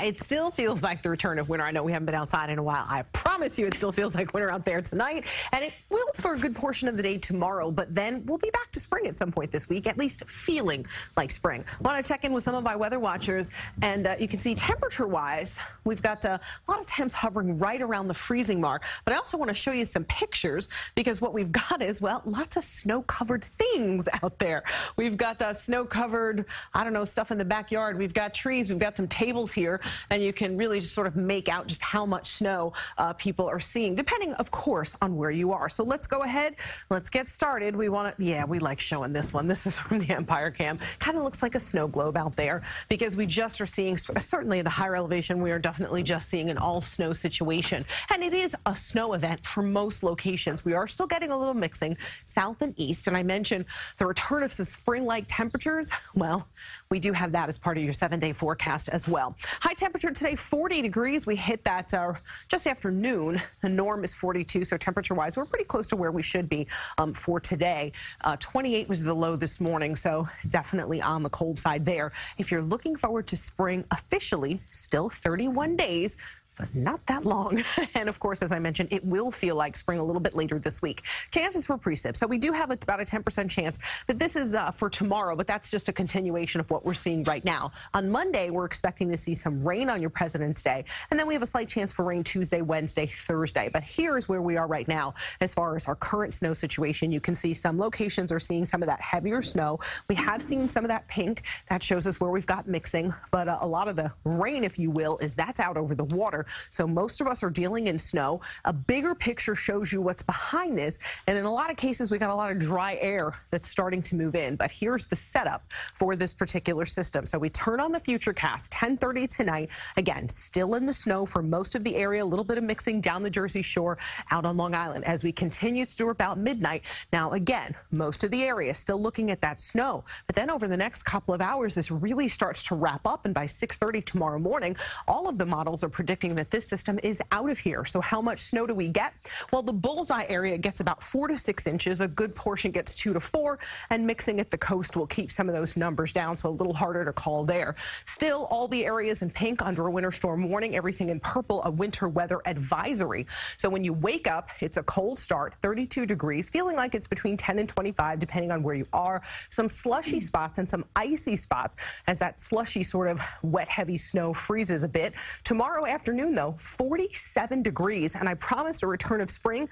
it still feels like the return of winter. I know we haven't been outside in a while. I promise you it still feels like winter out there tonight, and it will for a good portion of the day tomorrow, but then we'll be back to spring at some point this week, at least feeling like spring. Want to check in with some of my weather watchers, and you can see temperature-wise, we've got a lot of temps hovering right around the freezing mark, but I also want to show you some pictures because what we've got is, well, lots of snow-covered things out there. We've got snow-covered, I don't know, stuff in the backyard. We've got trees. We've got some tables here, and you can really just sort of make out just how much snow people are seeing, depending, of course, on where you are. So let's go ahead. Let's get started. We want to, yeah, we like showing this one. This is from the Empire Cam. Kind of looks like a snow globe out there because we just are seeing, certainly at the higher elevation, we are definitely just seeing an all-snow situation. And it is a snow event for most locations. We are still getting a little mixing south and east. And I mentioned the return of some spring-like temperatures. Well, we do have that as part of your 7-day forecast as well. High temperature today, 40 degrees. We hit that just after noon. The norm is 42, so temperature-wise, we're pretty close to where we should be for today. 28 was the low this morning, so definitely on the cold side there. If you're looking forward to spring, officially still 31 days, but not that long. And of course, as I mentioned, it will feel like spring a little bit later this week. Chances for precip. So we do have about a 10% chance that this is for tomorrow, but that's just a continuation of what we're seeing right now. On Monday, we're expecting to see some rain on your President's Day. And then we have a slight chance for rain Tuesday, Wednesday, Thursday. But here's where we are right now as far as our current snow situation. You can see some locations are seeing some of that heavier snow. We have seen some of that pink. That shows us where we've got mixing. But a lot of the rain, if you will, that's out over the water. So most of us are dealing in snow. A bigger picture shows you what's behind this. And in a lot of cases, we got a lot of dry air that's starting to move in. But here's the setup for this particular system. So we turn on the Futurecast, 10:30 tonight. Again, still in the snow for most of the area. A little bit of mixing down the Jersey Shore, out on Long Island as we continue through about midnight. Now, again, most of the area still looking at that snow. But then over the next couple of hours, this really starts to wrap up. And by 6:30 tomorrow morning, all of the models are predicting that this system is out of here. So how much snow do we get? Well, the bullseye area gets about 4 to 6 inches. A good portion gets 2 to 4, and mixing at the coast will keep some of those numbers down, so a little harder to call there. Still, all the areas in pink under a winter storm warning, everything in purple, a winter weather advisory. So when you wake up, it's a cold start, 32 degrees, feeling like it's between 10 and 25, depending on where you are. Some slushy spots and some icy spots as that slushy sort of wet, heavy snow freezes a bit. Tomorrow afternoon, though, 47 degrees, and I promised a return of spring.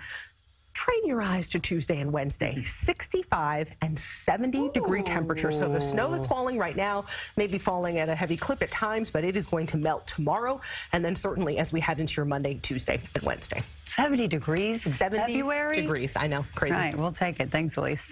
Train your eyes to Tuesday and Wednesday, 65 and 70-degree temperatures. So the snow that's falling right now may be falling at a heavy clip at times, but it is going to melt tomorrow, and then certainly as we head into your Monday, Tuesday, and Wednesday. 70 degrees? 70 February? degrees. I know, crazy. All right, we'll take it. Thanks, Elise.